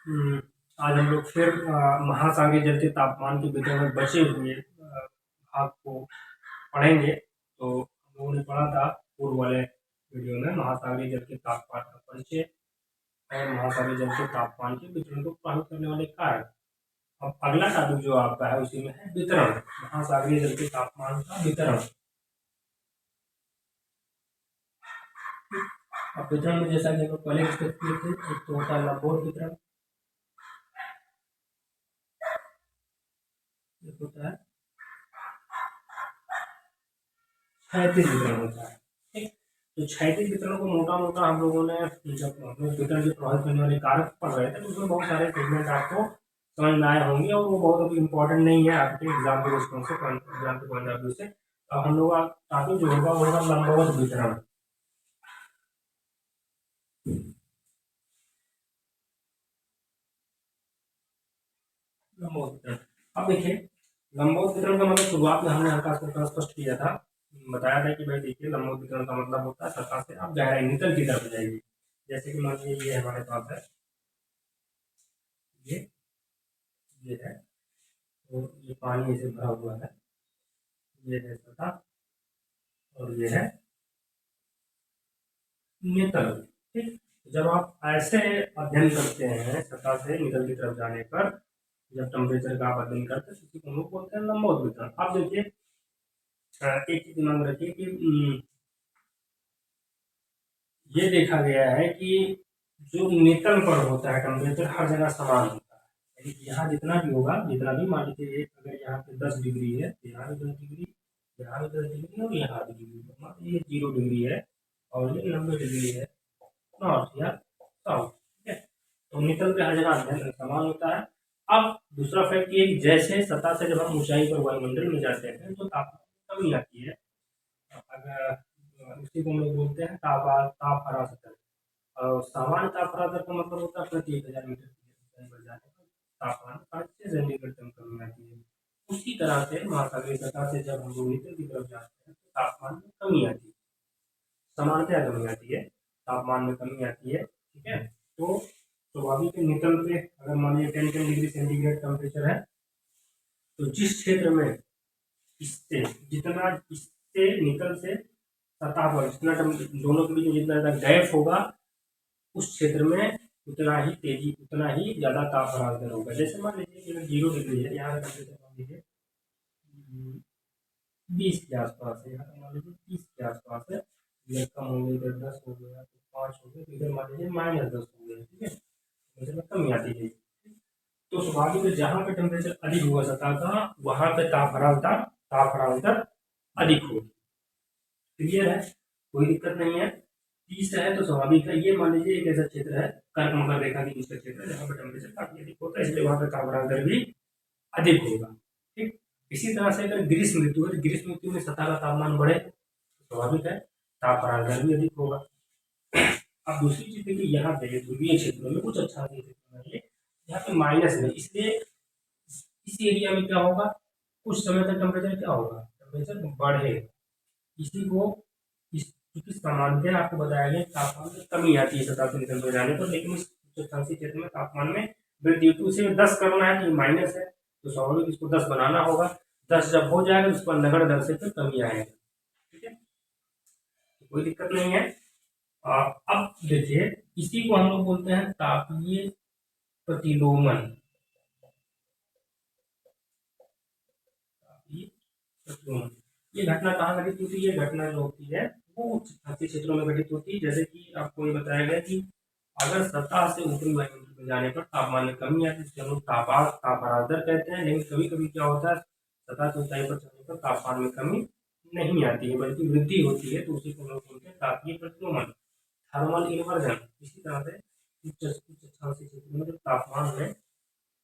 हम्म, आज हम लोग फिर महासागरीय जल के तापमान के वितरण में बचे हुए भाग को पढ़ेंगे। तो हम लोगों ने पढ़ा था पूर्व वाले वीडियो में महासागरीय जल के तापमान का परिचय और महासागरीय जल के तापमान के वितरण को प्रभावित करने वाले कारक। अब अगला टॉपिक जो आपका है उसी में है वितरण, महासागरीय जल के तापमान का वितरण। अब वितरण में जैसा कि हम लोग पहले डिस्कस किए थे, एक तो होता है लंबवत वितरण, एक होता है क्षैतिज वितरण होता है। ठीक, तो क्षैतिज वितरण को मोटा मोटा हम लोगों ने जब हम लोग वितरण के प्रभावित करने वाले कारक पढ़ रहे थे तो उसमें बहुत सारे सेगमेंट आपको समझ में आए होंगे और वो बहुत अभी इंपॉर्टेंट नहीं है आपके एग्जाम के दृष्टिकोण से, एग्जाम के पॉइंट ऑफ व्यू से। अब हम लोग टॉपिक जो होगा वो होगा लंबवत वितरण। लंबवत वितरण, अब देखिए लंबवत वितरण का मतलब शुरुआत में हमने हल्का सा स्पष्ट किया था, बताया था कि भाई देखिए लंबवत वितरण का मतलब होता है सतह से आप गहराई निकल की तरफ जाएगी। जैसे कि मान लीजिए ये हमारे पास है, ये ये है, तो ये पानी ऐसे भरा हुआ है, ये है सतह और ये है नितल। ठीक, जब आप ऐसे अध्ययन करते हैं सतह से नितल की तरफ जाने पर, जब टेम्परेचर का आप अध्ययन करते हैं तो इसी को हम लोग बोलते हैं लंबवत वितरण। अब देखिए एक चीज दिमाग में रखिए कि ये देखा गया है कि जो नितल पर होता है टेम्परेचर हर जगह समान होता है, यानी कि यहाँ जितना भी होगा, जितना भी मान लीजिए अगर यहाँ पे 10 डिग्री है तो यहाँ भी 10 डिग्री, यहाँ भी 10 डिग्री और यहाँ भी डिग्री, मान लीजिए 0 डिग्री है और ये 90 डिग्री है नॉर्थ या साउथ। ठीक है, तो निकल के हर जगह अध्ययन समान होता है। अब दूसरा फैक्ट ये कि जैसे सतह से जब हम ऊंचाई पर वायुमंडल में जाते हैं तो तापमान कमी आती है। अगर उसी को हम लोग बोलते हैं ताप हरा सतह। और सामान्य ताप हरा सतह का मतलब होता है प्रति 1000 मीटर की ऊंचाई पर जाने पर तापमान 5 से 6 सेंटीग्रेड तक कमी आती है। उसी तरह से महासागरीय सतह से जब हम लोग नीचे की तरफ जाते हैं तो तापमान में कमी आती है, सामान्यतः कमी आती है, तापमान में कमी आती है। ठीक है, तो स्वाभाविक निकल पे अगर मान लीजिए 10 डिग्री सेंटीग्रेड टेम्परेचर है तो जिस क्षेत्र में इससे जितना इससे निकल से सतह पर जितना दोनों के बीच में जितना ज़्यादा गैप होगा उस क्षेत्र में उतना ही तेजी, उतना ही ज़्यादा ताप हरांतर होगा। जैसे मान लीजिए 0 डिग्री है, यहाँ का टेम्परेचर मान लीजिए 20 के आसपास है, यहाँ मान लीजिए 30 के आसपास है, ये कम हो गया, इधर 10 हो गया तो 5 हो गया, इधर मान लीजिए -10 हो गया। ठीक है, टेम्परेचर में कमी आती है। तो स्वाभाविक है जहाँ पे टेम्परेचर अधिक हुआ सतह का वहाँ पे ताप हरांतर अधिक होगी। क्लियर है, कोई दिक्कत नहीं है। 30 है तो स्वाभाविक है, ये मान लीजिए एक ऐसा क्षेत्र है कर्क मकर रेखा के नीचे क्षेत्र है जहाँ पे टेम्परेचर काफी अधिक होता है, इसलिए वहाँ पे ताप हरांतर भी अधिक होगा। ठीक, इसी तरह से अगर ग्रीष्म ऋतु है तो ग्रीष्म ऋतु में सतह का तापमान बढ़े तो स्वाभाविक है ताप हरांतर भी अधिक होगा। अब दूसरी चीज देखिए यहाँ पे ध्रुवीय क्षेत्रों में कुछ अच्छा है, यहाँ पे माइनस में, इसलिए इस एरिया में क्या होगा, कुछ समय तक टेम्परेचर क्या होगा, टेम्परेचर बढ़ेगा। इसी को क्योंकि सामान्यतः आपको बताया गया तापमान में कमी आती है सतह से निकल कर जाने पर, लेकिन इस उच्चाकांक्षी क्षेत्र में तापमान में वृद्धि होती है। उसे 10 करना है तो ये माइनस है तो स्वाभाविक इसको 10 बनाना होगा। 10 जब हो जाएगा तो उस पर नगण्य दर से फिर कमी आएगा। ठीक है, तो कोई दिक्कत नहीं है। अब देखिए इसी को हम लोग बोलते हैं तापीय प्रतिलोमन। तापीय प्रतिलोमन, ये घटना कहाँ घटित होती है, ये घटना जो होती है वो उच्चाकांक्षी क्षेत्रों में घटित होती है। जैसे कि आपको ये बताया गया कि अगर सतह से ऊपरी वायुमंडल में जाने पर तापमान में कमी आती है जिसे हम लोग तापांतर कहते हैं, लेकिन कभी कभी क्या होता है सतह से ऊंचाई पर चढ़ने पर तापमान में कमी नहीं आती है बल्कि वृद्धि होती है, तो उसी को हम लोग बोलते हैं तापीय प्रतिलोमन, थर्मल इन्वर्जन। इसी तरह से उच्च उच्चाकांक्षी क्षेत्र में जब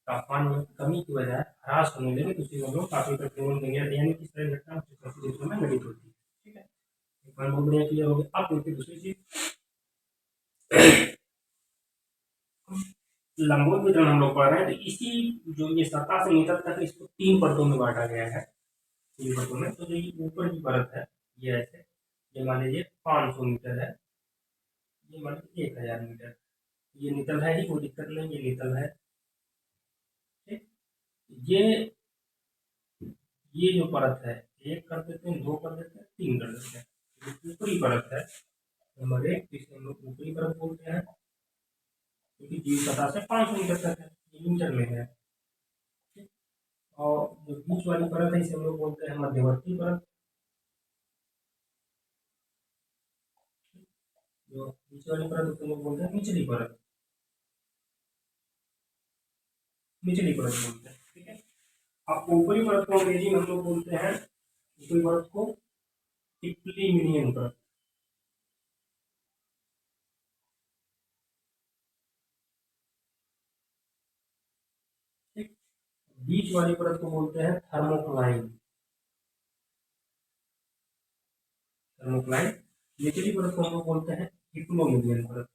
तापमान में कमी की वजह ह्रास होने लगे तो उसी को हम लोग तापीय प्रतिलोमन कहेंगे, यानी कि इस तरह की घटना उच्चाकांक्षी क्षेत्रों में घटित होती है। ठीक है, पॉइंट बहुत बढ़िया क्लियर हो गया। अब देखिए दूसरी चीज लंबवत वितरण हम लोग पढ़ रहे हैं, तो इसी जो ये सतह से निकल तक इसको 3 परतों में बांटा गया है, 3 परतों में। तो जो ये ऊपर की परत है ये ऐसे, ये मान लीजिए 500 मीटर है, ये मान लीजिए 1000 मीटर। ये निकल है ही, कोई दिक्कत नहीं, ये निकल है। ठीक, ये ये जो परत है, एक कर देते हैं, दो कर देते हैं, तीन कर देते हैं। जो ऊपरी परत है नंबर एक, इसे हम लोग ऊपरी परत बोलते हैं, क्योंकि जीव सतह से 5 मीटर तक है, ये मीटर में है। ठीक, और जो बीच वाली परत है इसे हम लोग बोलते हैं मध्यवर्ती परत। जो बीच वाली परत उसे हम लोग बोलते हैं निचली परत, निचली परत बोलते हैं। ठीक है, अब ऊपरी परत को अंग्रेजी में हम लोग बोलते हैं, ऊपरी परत को इक्लिमिनियन परत। ठीक, बीच वाली परत को बोलते हैं थर्मोक्लाइन, थर्मोक्लाइन। निचली परत को हम लोग बोलते हैं इक्लोमिनियन परत,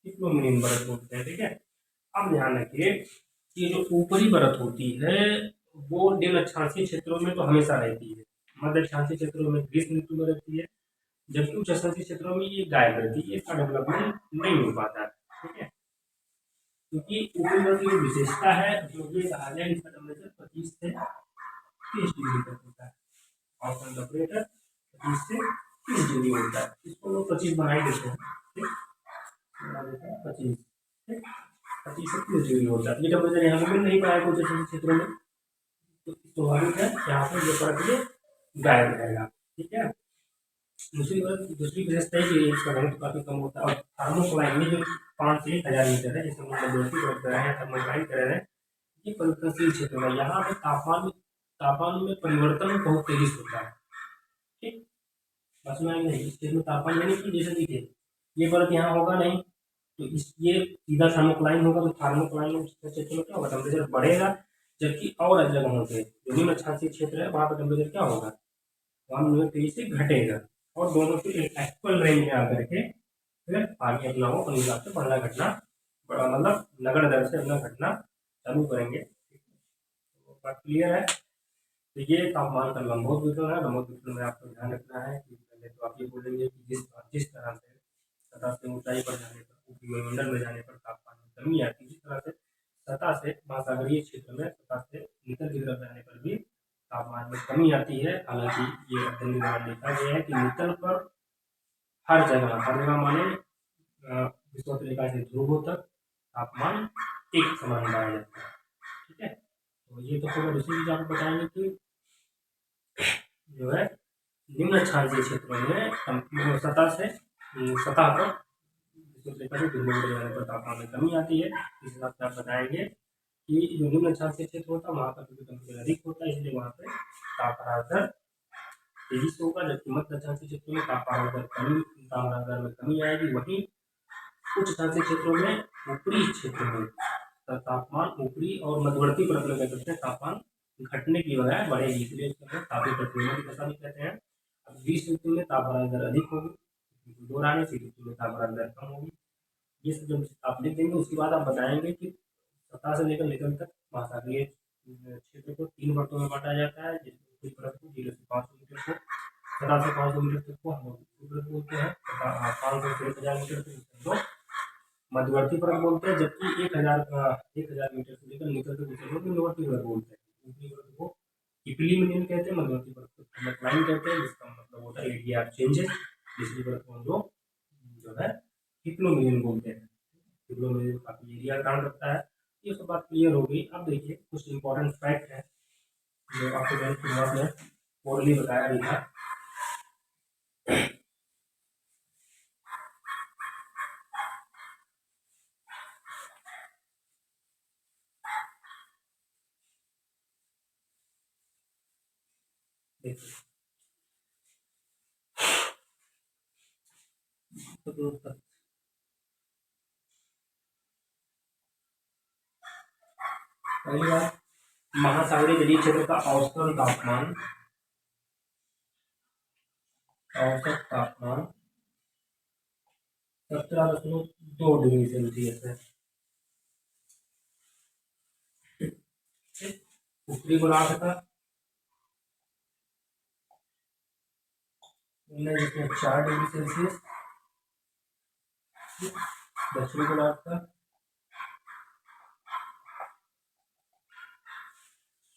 इक्लोमिनियन परत बोलते हैं। ठीक है, अब ध्यान रखिए, ये जो ऊपरी परत होती है वो निम्न अक्षांशीय क्षेत्रों में तो हमेशा रहती है, मध्य अक्षांशीय क्षेत्रों में ग्रीष्म ऋतु में रहती है, जबकि उच्च अक्षांशीय क्षेत्रों में ये गायब रहती है, इसका डेवलपमेंट नहीं हो पाता है। ठीक है, क्योंकि ऊपरी परत की जो विशेषता है जो ये कहा जाए, इसका टेम्परेचर 25 से 30 डिग्री तक होता है, और टेम्परेचर 25 से 30 डिग्री होता है। इसको लोग 25 बना ही देते हैं। ठीक, बना देते हैं 25। ठीक, 25 से 30 डिग्री होता है। ये टेम्परेचर यहाँ पे मिल नहीं पाया कुछ ऐसे क्षेत्रों में, तो स्वाभाविक है यहाँ पे ये परत ये गायब रहेगा। ठीक है, दूसरी विशेषता है कि इसका घनत्व काफी कम होता है, और थर्मोक्लाइन में जो 5 से 1,000 मीटर है, जिसे हम लोग मध्यवर्ती परत कर रहे हैं, थर्मोक्लाइन कर रहे हैं, ये परिवर्तनशील क्षेत्र है। यहाँ पे तापमान में परिवर्तन बहुत तेजी से होता है। ठीक, बस में नहीं, इस क्षेत्र में तापमान यानी कि जैसे देखिए ये परत यहाँ होगा नहीं, तो इस ये सीधा थर्मोक्लाइन होगा, तो थर्मोक्लाइन क्षेत्र में क्या होगा, टेम्परेचर बढ़ेगा, जबकि और अलग जगहों पे जो निम्न अक्षांशीय क्षेत्र है वहाँ पर टेम्परेचर क्या होगा, वहाँ में तेजी से घटेगा, और दोनों के एक एक्चुअल रेंज में आकर के फिर आगे अपना वो अपने हिसाब से बढ़ना घटना, मतलब नगड़ दर से अपना घटना चालू करेंगे। तो बात क्लियर है। तो ये तापमान का लंबवत वितरण है। लंबवत वितरण में आपको ध्यान रखना है कि पहले तो आप ये बोलेंगे कि जिस जिस तरह से सतह से ऊंचाई पर जाने पर, ऊपरी वायुमंडल में जाने पर तापमान में कमी आती है, इसी तरह से सतह से महासागरीय क्षेत्र में सतह से निकल की तरफ जाने पर भी तापमान में कमी आती है। हालांकि ये अध्ययन द्वारा देखा गया है कि निकल पर हर जगह माने विषुवत रेखा से ध्रुवों तक तापमान एक समान पाया जाता है। ठीक है, तो ये तो फिर दूसरी चीज आपको बताएंगे कि जो है निम्न अक्षांशीय क्षेत्रों में सतह पर विषुवत रेखा से ध्रुवों पर जाने पर तापमान में कमी आती है। इस हिसाब से आप बताएंगे कि जो निम्न अक्षांशीय क्षेत्र होता है वहाँ पर टेम्परेचर अधिक होता है, इसलिए वहाँ पे तापमान तेजी से होगा, जबकि मध्य अक्षांशीय क्षेत्रों में तापमान में कमी आएगी। वहीं उच्च अक्षांशीय क्षेत्रों में ऊपरी क्षेत्र में तापमान, ऊपरी और मध्यवर्ती परत में कह सकते हैं तापमान घटने की बजाय बढ़ेगी, इसलिए उसको हम तापीय प्रतिक्रिया की दशा भी कहते हैं। अब ग्रीष्म ऋतु में तापमान दर अधिक होगी, दो आने से ऋतु में तापमान दर कम होगी। ये सब जब आप लिख देंगे उसके बाद आप बताएंगे कि सतह से लेकर निकल तक महासागरीय क्षेत्र को 3 परतों में बांटा जाता है, जिसमें ऊपरी परत को 0 से 500 मीटर को, सतह से 500 मीटर तक को हम लोग ऊपरी परत बोलते हैं, 500 से 1,000 मीटर तक हम लोग मध्यवर्ती परत बोलते हैं, जबकि 1,000 मीटर से लेकर निकल तक उसे लोग निम्नवर्ती परत बोलते हैं। ऊपरी परत को इक्लिमिनियन कहते हैं, मध्यवर्ती परत को थर्मोक्लाइन कहते हैं, जिसका मतलब होता है एरिया ऑफ चेंजेस। निचली परत को हम लोग जो है इक्लोमिनियन बोलते हैं। इक्लोमिनियन काफी एरिया काम रखता है। ये सब बात क्लियर हो गई। अब देखिए कुछ इंपॉर्टेंट फैक्ट है जो आपको मैंने शुरुआत में ओरली बताया भी था। देखिए तो पहली बात, महासागरीय जलीय क्षेत्र का औसत तापमान 17.2 डिग्री सेल्सियस है। उत्तरी गोलार्ध का जिसमें 4 डिग्री सेल्सियस, दक्षिणी गोलार्ध का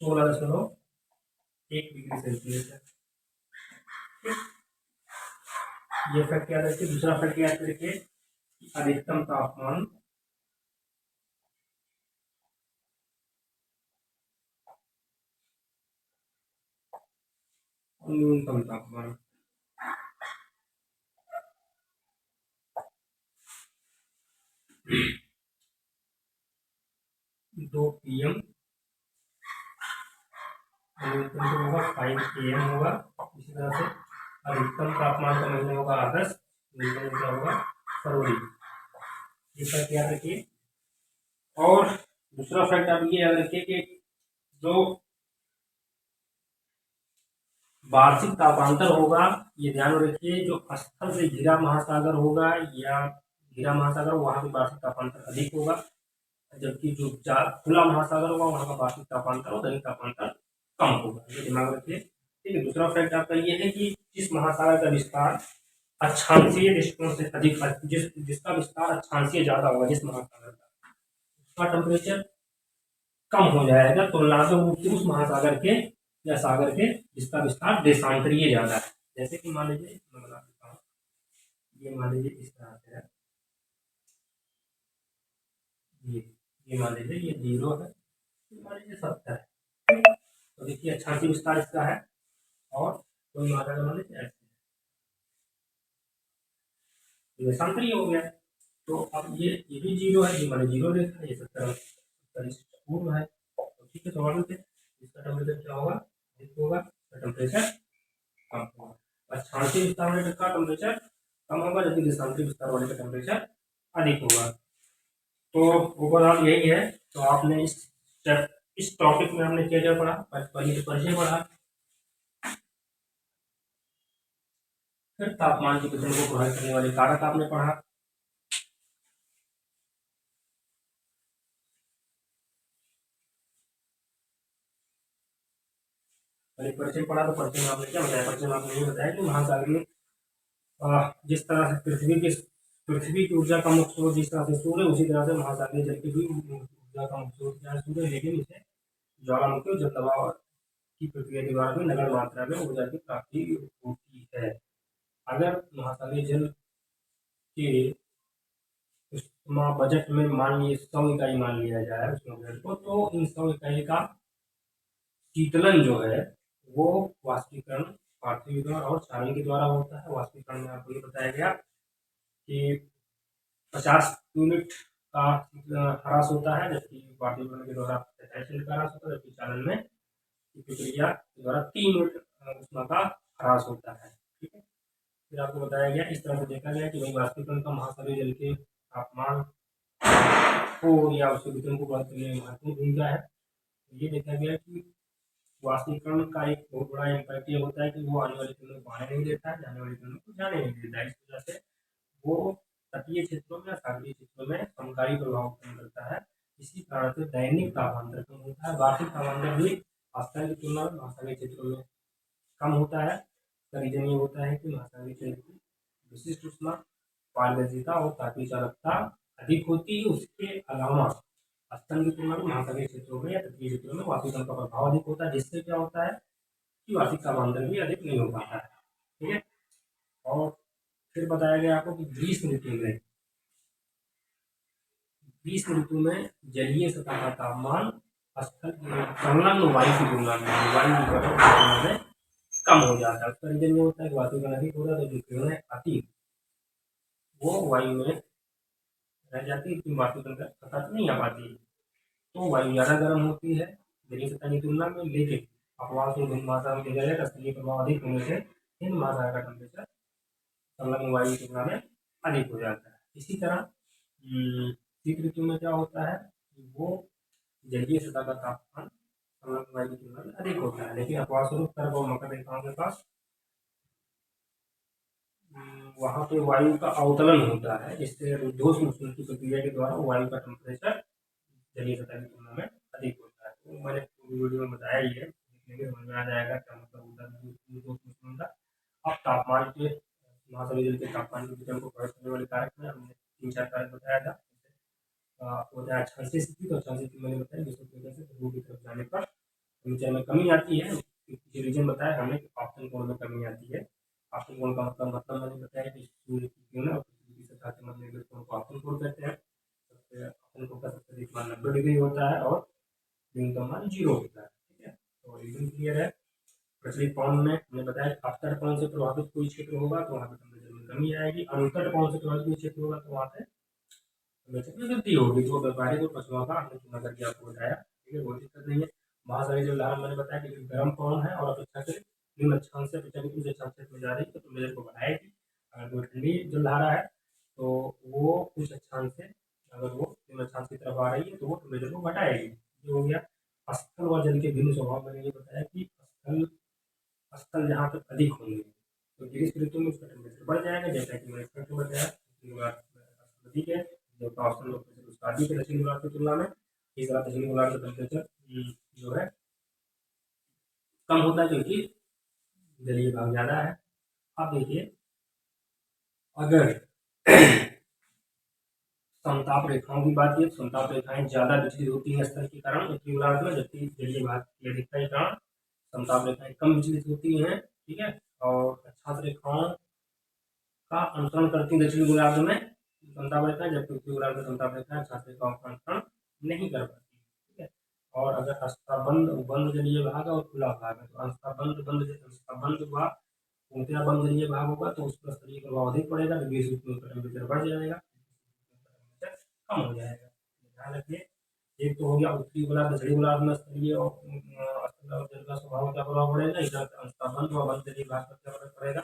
16.1 डिग्री सेल्सियस है। ये फैक्ट याद रखिए। दूसरा फैक्ट याद रखिए, अधिकतम तापमान और न्यूनतम तापमान 2 PM, न्यूनतम जो होगा 5 AM होगा। इसी तरह से अधिकतम तापमान का महीना होगा अगस्त, न्यूनतम क्या होगा फरवरी। ये फैक्ट याद रखिए। और दूसरा फैक्ट आप ये याद रखिए कि जो वार्षिक तापांतर होगा, ये ध्यान में रखिए, जो स्थल से घिरा महासागर होगा या घिरा महासागर, वहां पे वार्षिक तापांतर अधिक होगा, जबकि जो खुला महासागर होगा वहां का वार्षिक तापांतर और दैनिक तापांतर कम होगा। ये दिमाग रखिए। ठीक है। दूसरा फैक्ट आपका ये है कि जिस महासागर का विस्तार अक्षांशीय दृष्टिकोण से अधिक, जिसका विस्तार अक्षांशीय ज्यादा होगा, जिस महासागर का, उसका टेम्परेचर कम हो जाएगा तुलनात्मक रूप से उस महासागर के या सागर के जिसका विस्तार देशांतरीय ज्यादा है। जैसे कि मान लीजिए, मैं बता देता हूँ, ये मान लीजिए इस तरह से है, ये मान लीजिए ये 0 है, मान लीजिए 70 है। तो देखिए 88 विस्तार इसका है, और कोई महासागर मान लीजिए ऐसे देशांतरीय हो गया। तो अब ये भी 0 है, ये माने 0 रेखा है, ये 70 पूर्ण है। तो ठीक है, स्वाभाविक है इसका टेम्परेचर क्या होगा, अधिक होगा, टेम्परेचर कम होगा। 88 विस्तार वाले का टेम्परेचर कम होगा, जबकि देशांतरीय विस्तार वाले का टेम्परेचर अधिक होगा। तो ओवरऑल यही है। तो आपने इस टॉपिक में हमने क्या क्या पढ़ा, पहले तो परिचय पढ़ा, फिर तापमान के वितरण को प्रभावित करने वाले कारक आपने पढ़ा, पहले परिचय पढ़ा। तो परिचय में आपने क्या बताया, परिचय में आपने ये बताया कि महासागरीय जिस तरह से पृथ्वी की ऊर्जा का मुख्य स्रोत जिस तरह से सूर्य, उसी तरह से महासागरीय जल की भी ऊर्जा का मुख्य स्रोत क्या है, सूर्य, लेकिन इसे ज्वालामुखी और जल दबाव की प्रक्रिया के द्वारा भी नगण्य मात्रा में ऊर्जा की प्राप्ति होती है। अगर महासागरीय जल के बजट में मान लीजिए 100 इकाई मान लिया जाए उसमें को, तो इन 100 इकाई का शीतलन जो है वो वाष्पीकरण पार्थिवीकरण और क्षारण के द्वारा होता है। वाष्पीकरण में आपको ये बताया गया कि 50 यूनिट का ह्रास होता है, जबकि पार्थिवीकरण के द्वारा 27 यूनिट का ह्रास होता है, जबकि चालन में प्रक्रिया के द्वारा 3 यूनिट उष्मा का ह्रास होता है। ठीक है। फिर आपको बताया गया, इस तरह से देखा गया कि भाई वाष्पीकरण का महासागरीय जल के तापमान को या उसके वितरण को बढ़ाने के लिए महत्वपूर्ण भूमिका है। ये देखा गया कि वाष्पीकरण का एक बहुत बड़ा इम्पैक्ट ये होता है कि वो आने वाली किरणों को आने नहीं देता है, जाने वाली किरणों को जाने नहीं देता है। इस वजह से वो तटीय क्षेत्रों में, सागरीय क्षेत्रों में समकारी प्रभाव उत्पन्न करता है। इसी कारण से दैनिक तापांतर कम होता है। वार्षिक तापांतर भी आस्थान की तुलना में महासागरीय क्षेत्रों में कम होता है। इसका रीजन ये होता है कि महासागरीय क्षेत्र की विशिष्ट उष्मा, पारदर्शिता और तापीय चालकता अधिक होती है। उसके अलावा स्तन की तुलना में महासागरीय क्षेत्रों में या तटीय क्षेत्रों में वाष्पीकरण का प्रभाव अधिक होता है, जिससे क्या होता है कि वार्षिक तापांतर भी अधिक नहीं हो पाता है। ठीक है। और फिर बताया गया आपको कि ग्रीष्म ऋतु में जलीय सतह का तापमान स्थल संलग्न वायु की तुलना में कम हो जाता है। उसका रीजन ये होता है कि वाष्पीकरण अधिक हो रहा है, तो जो किरणें आती वो वायु में रह जाती है, लेकिन वाष्पीकरण का सतह नहीं आ पाती, तो वायु ज़्यादा गर्म होती है जलीय सतह की तुलना में। लेकिन अपवाद से हिंद महासागर में देखा जाए स्थलीय प्रभाव अधिक होने से हिंद महासागर का टेम्परेचर संलग्न वायु की तुलना में अधिक हो जाता है। इसी तरह शीत ऋतु में क्या होता है, वो जलीय सतह का तापमान संलग्न वायु की तुलना में अधिक होता है, लेकिन अपवाद स्वरूप कर्क और मकर रेखाओं के पास वहां पे वायु का अवतलन होता है, जिससे रुद्धोष्म की प्रक्रिया के द्वारा वायु का टेम्परेचर जलीय सतह की तुलना में अधिक होता है। तो मैंने वीडियो में बताया ही है, देखने में समझ में आ जाएगा क्या मतलब होता है रुद्धोष्म का। अब तापमान के महासागरीय जल के तापमान के वितरण को प्रभावित करने वाले कारक में हमने 3-4 कारक बताया था। आपको बताया अक्षांशीय स्थिति, तो अक्षांशीय स्थिति मैंने बताया विश्व की वजह से ध्रुव की तरफ जाने पर टेम्परेचर में कमी आती है। रीजन बताया हमने कि आपतन कोण में कमी आती है। आपतन कोण का मतलब मैंने बताया कि सूर्य की किरणें और पृथ्वी की सतह के मध्य कोण को आपतन कोण कहते हैं। आपतन कोण का सबसे अधिक मान 90 डिग्री होता है और न्यूनतम मान 0 होता है। ठीक है, तो रीजन क्लियर है। प्रचलित कोण में हमने बताया अपतट कोण से प्रभावित कोई क्षेत्र होगा तो वहाँ पे टेम्परेचर में कमी आएगी, अनुतट कोण से प्रभावित कोई क्षेत्र होगा तो वहाँ पे टेम्परेचर में वृद्धि होगी। जो व्यावहारिक और पशुओं का हमने चुना करके आपको बताया। ठीक है, कोई दिक्कत नहीं है। महासागरीय जल धारा मैंने बताया कि गर्म कोण है और अपेक्षाकृत निम्न अक्षांश से अपेक्षाकृत उच्च अक्षांश में जा रही है तो टेम्परेचर को बढ़ाएगी। अगर कोई ठंडी जल धारा है तो वो उच्च अक्षांश से अगर वो निम्न अक्षांश की तरफ आ रही है तो वो टेम्परेचर को घटाएगी। ये हो गया। स्थल व जल के भिन्न स्वभाव मैंने ये बताया कि स्थल जहाँ तक अधिक होंगे तो ग्रीष्म ऋतु में उसका टेम्परेचर बढ़ जाएगा, जैसा कि मैंने फर्स्ट में बताया। अधिक है जो औसतन टेम्परेचर उसका अधिक है दक्षिण गोलार्ध की तुलना में। इस तरह दक्षिण गोलार्ध का टेम्परेचर जो है कम होता है क्योंकि जलीय भाग ज्यादा है। अब देखिए, अगर समताप रेखाओं की बात की, समताप रेखाएं ज्यादा विचलित होती हैं स्थल के कारण उत्तरी गोलार्ध में, जबकि जलीय भाग की अधिकता के कारण समताप रेखाएं कम विचलित होती हैं। ठीक है, और अक्षांश रेखाओं का अनुसरण करती है दक्षिण गोलार्ध में समताप रेखाएं, जबकि उत्तरी गोलार्ध में समताप रेखाएं अक्षांश रेखाओं का अनुसरण नहीं कर पाती। ठीक है, और अगर बंद जलीय भाग और खुला भाग है तो बंद हुआ पूर्णतया बंद जलीय भाग होगा तो उस पर स्तरीय प्रभाव अधिक पड़ेगा, तो ग्रीष्म ऋतु में टेम्परेचर बढ़ जाएगा, कम हो जाएगा। ध्यान रखिए, एक तो हो गया उत्तरी गोलार्ध, दक्षिणी गोलार्ध में स्तरीय और जल का स्वभाव क्या प्रभाव पड़ेगा, इधर बंद हुआ बंद जलीय भाग पर क्या फर्क पड़ेगा,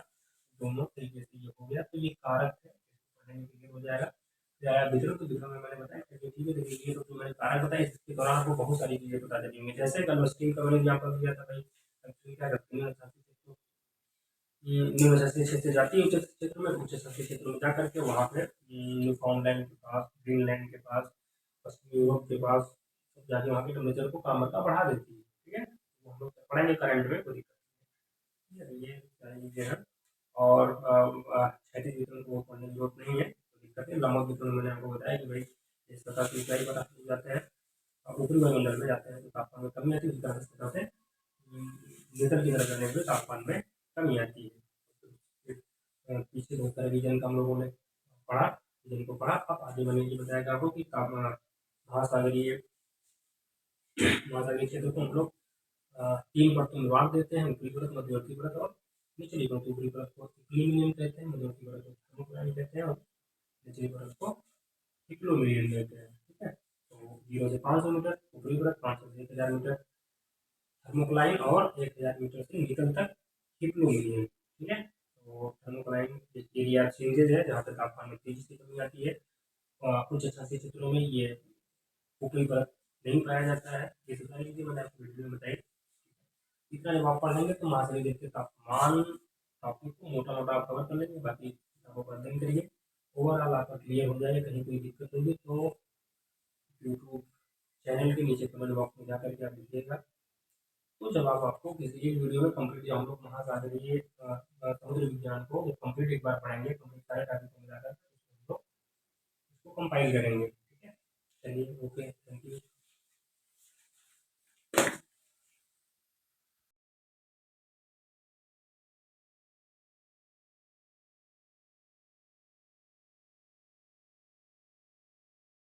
दोनों तरीके से ये हो गया। तो ये कारक है, पढ़ने में क्लियर हो जाएगा। वितरण तो वितरण में मैंने बताया ठीक है। देखिए, ये तो मैंने कारक बताया, इसके दौरान आपको बहुत सारी चीजें पता चलेंगी। जैसे कल स्टीम का मैंने एग्जाम्पल दिया था भाई, क्या करती है निम्न क्षेत्र जाती है उच्च क्षेत्र में, उच्च क्षेत्र में जा करके वहाँ पे न्यूफाउंडलैंड के पास, ग्रीनलैंड के पास, पश्चिमी यूरोप के पास जाके वहाँ के टेम्परेचर को कामता बढ़ा देती है। ठीक है, वो हम लोग पढ़ेंगे करंट में, कोई दिक्कत नहीं है। ये सारी चीजें हैं। और क्षैतिज वितरण को पढ़ने की जरूरत नहीं है, कोई दिक्कत नहीं। लंबक वितरण मैंने आपको बताया कि भाई इस सतह की ऊंचाई पर आप जाते हैं और ऊपरी वायुमंडल में जाते हैं तो तापमान में कमी आती है, उसी तरह से निकल की तरफ जाने पर तापमान में कमी आती है। पीछे बहुत सारे रीजन का हम लोगों ने पढ़ा, रीजन को पढ़ा। अब आगे मैंने ये बताया आपको कि महासागरीय क्षेत्र को हम लोग 3 परतों में बांट देते हैं, ऊपरी परत, मध्यवर्ती परत और निचली परत। ऊपरी परत को इक्विलिब्रियम कहते हैं, मध्यवर्ती परत को थर्मोकलाइन कहते हैं और निचली परत को इक्विलिब्रियम कहते हैं। ठीक है, तो 0 से 500 मीटर ऊपरी परत, 500 से 1000 मीटर थर्मोकलाइन और 1000 मीटर से नीचे तक इक्विलिब्रियम। ठीक है, तो थर्मोकलाइन एरिया चेंजेज है जहाँ पे तापमान में तेजी से कमी आती है। कुछ अक्षांशीय क्षेत्रों में ये ऊपरी परत नहीं पाया जाता है। ये सारी चीजें मैंने आपको वीडियो में बताई। इतना जब आप पढ़ेंगे तो महासागरीय जल के तापमान टॉपिक को मोटा मोटा आप कवर कर लेंगे, बाकी किताबों का अध्ययन करिए। ओवरऑल आपका क्लियर हो जाएगा। कहीं कोई दिक्कत होगी तो यूट्यूब चैनल के नीचे कमेंट बॉक्स में जाकर के आप लिखिएगा, तो जवाब आपको किसी एक वीडियो में कंप्लीट, हम लोग महासागरीय समुद्र विज्ञान को कंप्लीट एक बार पढ़ेंगे, कंप्लीट सारे टॉपिक को मिलाकर उसको कंपाइल करेंगे। ठीक है, चलिए, ओके।